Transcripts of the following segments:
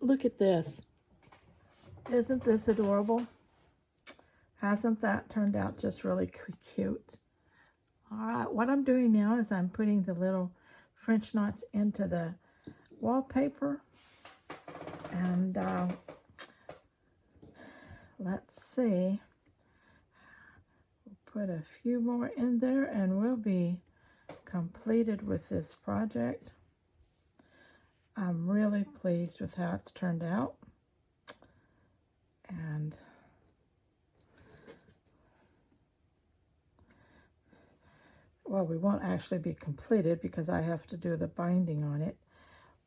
Look at this. Isn't this adorable? Hasn't that turned out just really cute? All right, what I'm doing now is I'm putting the little French knots into the wallpaper. And let's see. We'll put a few more in there and we'll be completed with this project. I'm really pleased with how it's turned out. And well, we won't actually be completed because I have to do the binding on it.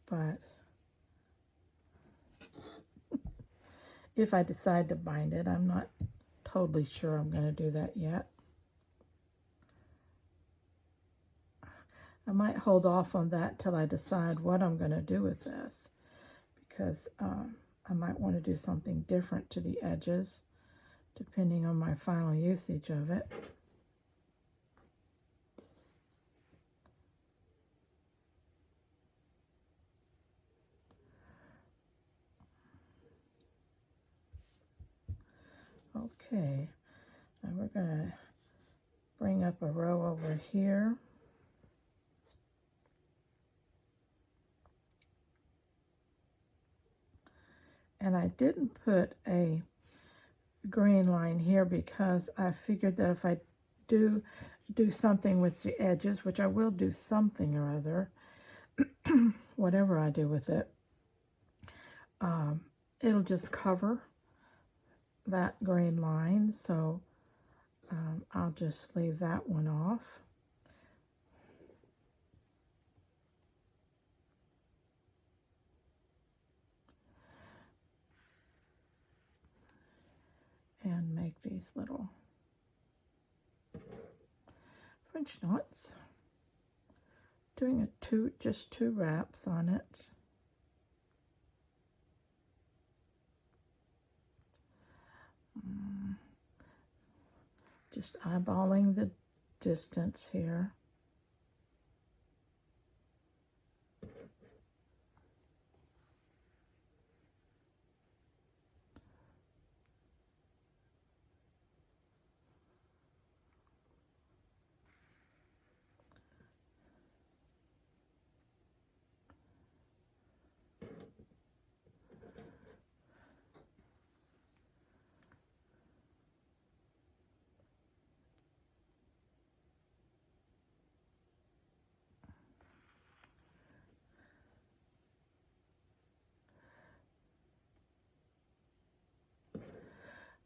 But if I decide to bind it, I'm not totally sure I'm going to do that yet. I might hold off on that till I decide what I'm going to do with this, because I might want to do something different to the edges depending on my final usage of it. Okay, now we're going to bring up a row over here. And I didn't put a green line here because I figured that if I do something with the edges, which I will do something or other, whatever I do with it, it'll just cover that green line. So I'll just leave that one off. And make these little French knots. Doing just two wraps on it. Just eyeballing the distance here.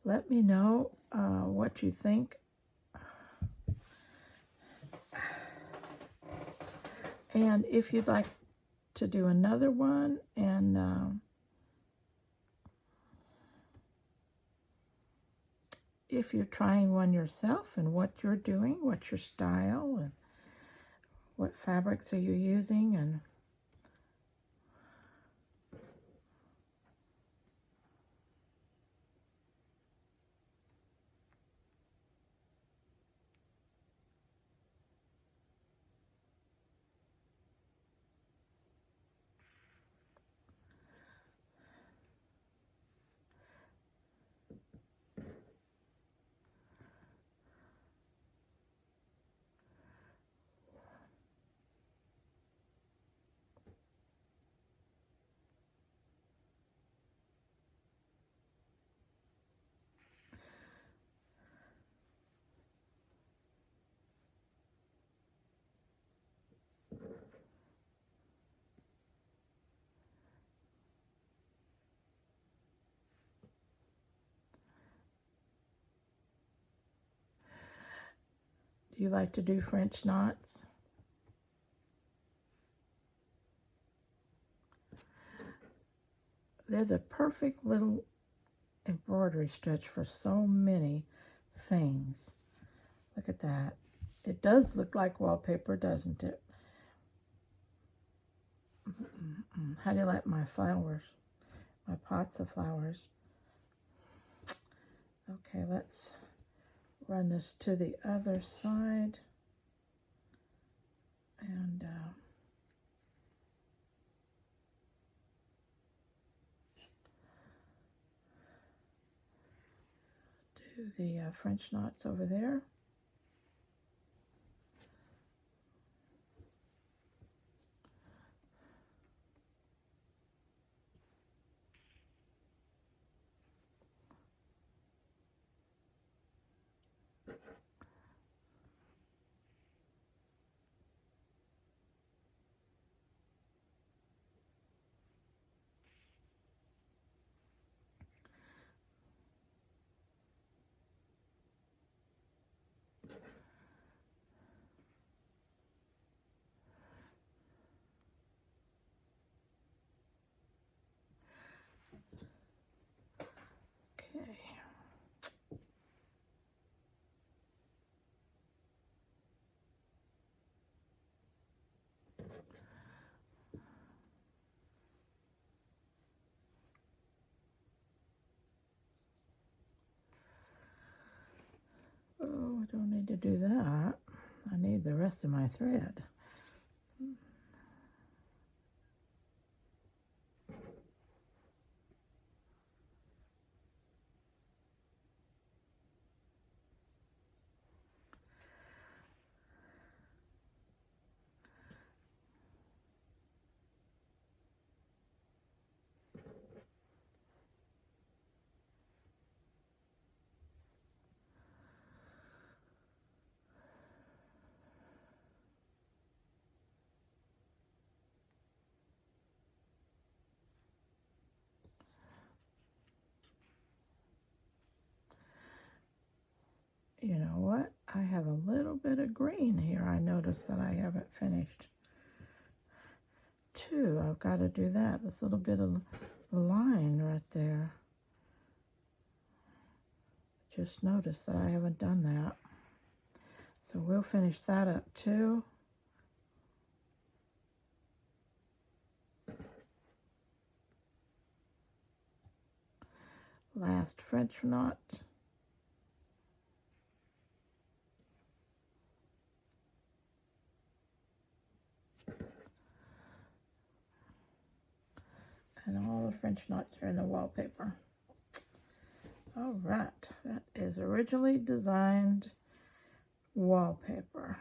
Let me know what you think. And if you'd like to do another one, and if you're trying one yourself and what you're doing, what's your style, and what fabrics are you using, and do you like to do French knots? They're the perfect little embroidery stitch for so many things. Look at that. It does look like wallpaper, doesn't it? How do you like my flowers? My pots of flowers. Okay, let's run this to the other side. And do the French knots over there. Okay. Oh, I don't need to do that. I need the rest of my thread. You know what? I have a little bit of green here. I noticed that I haven't finished. Too, I've got to do that. This little bit of line right there. Just noticed that I haven't done that. So we'll finish that up too. Last French knot. And all the French knots are in the wallpaper. All right, that is originally designed wallpaper.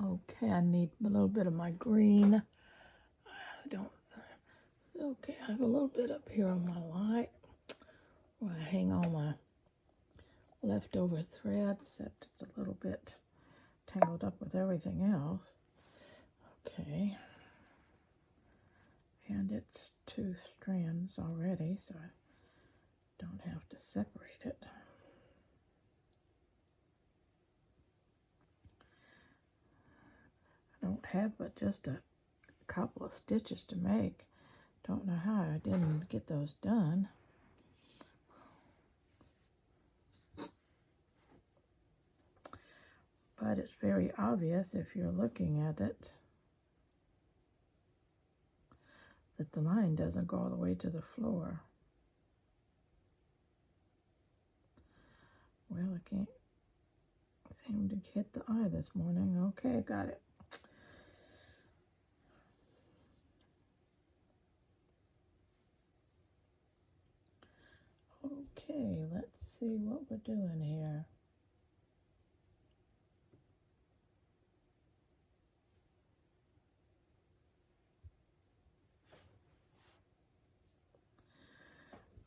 Okay, I need a little bit of my green. Okay, I have a little bit up here on my light where I hang all my leftover threads, except it's a little bit tangled up with everything else. Okay. And it's 2 strands already, so I don't have to separate it. I don't have but just a couple of stitches to make. Don't know how I didn't get those done. But it's very obvious if you're looking at it that the line doesn't go all the way to the floor. Well, I can't seem to hit the eye this morning. Okay, got it. Okay, let's see what we're doing here.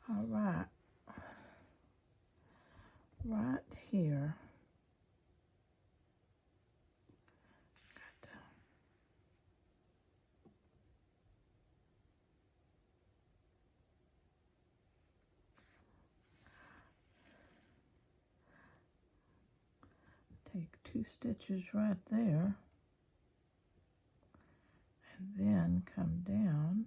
All right. Right here. Take 2 stitches right there and then come down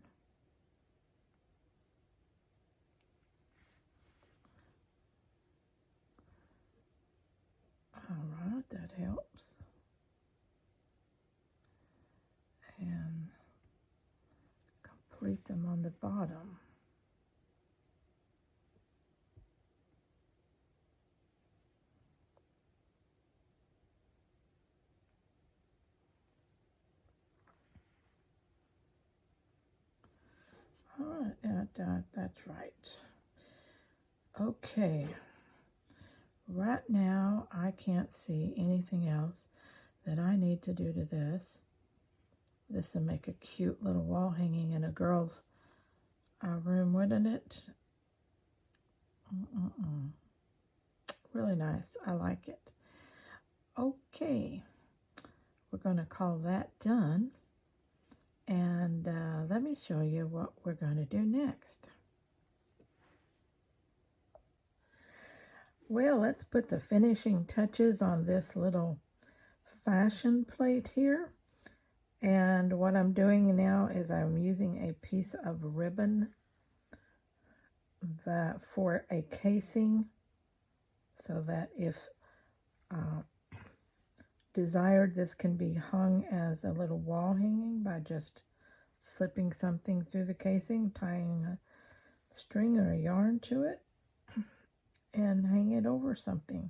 That helps. And complete them on the bottom. All right, that's right. Okay. Right now, I can't see anything else that I need to do to this. This will make a cute little wall hanging in a girl's room, wouldn't it? Really nice. I like it. Okay. We're going to call that done. And let me show you what we're going to do next. Well, let's put the finishing touches on this little fashion plate here. And what I'm doing now is I'm using a piece of ribbon that for a casing, so that if desired, this can be hung as a little wall hanging by just slipping something through the casing, tying a string or a yarn to it, and hang it over something.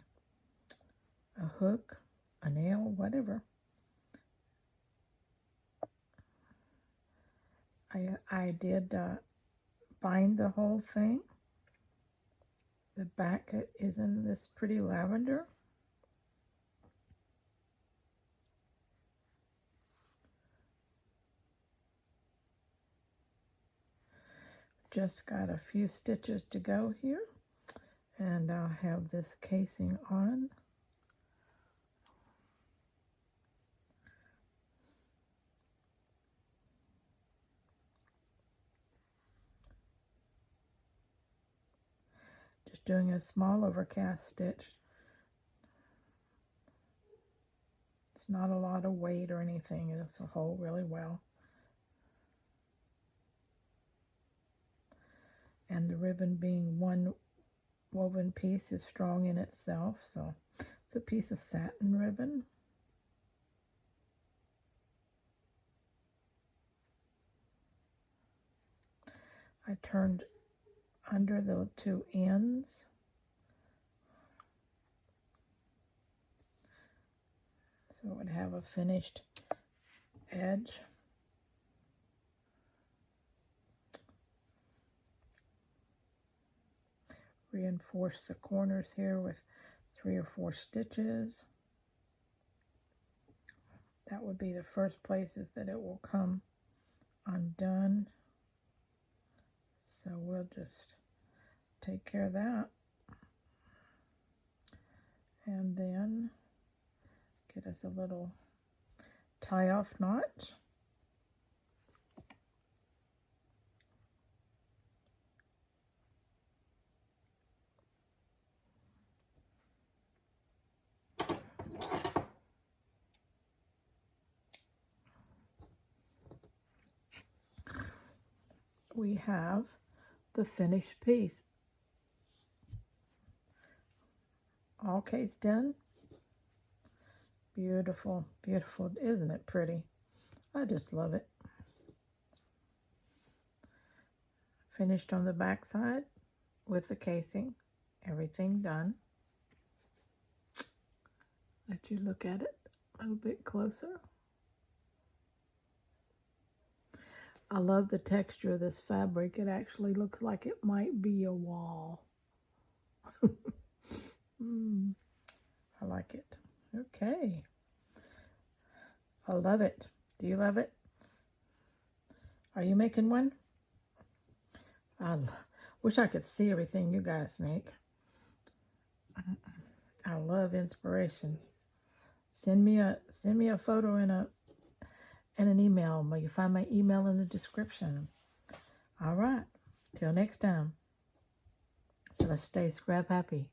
A hook, a nail, whatever. I did bind the whole thing. The back is in this pretty lavender. Just got a few stitches to go here, and I'll have this casing on. Just doing a small overcast stitch. It's not a lot of weight or anything. This will hold really well. And the ribbon, being one woven piece, is strong in itself, so it's a piece of satin ribbon. I turned under the two ends. So it would have a finished edge. Reinforce the corners here with 3 or 4 stitches. That would be the first places that it will come undone. So we'll just take care of that. And then get us a little tie-off knot. We have the finished piece. All case done. Beautiful, beautiful. Isn't it pretty? I just love it. Finished on the back side with the casing. Everything done. Let you look at it a little bit closer. I love the texture of this fabric. It actually looks like it might be a wall. I like it. Okay. I love it. Do you love it? Are you making one? I wish I could see everything you guys make. I love inspiration. Send me a photo and an email. You find my email in the description. All right. Till next time. So let's stay scrap happy.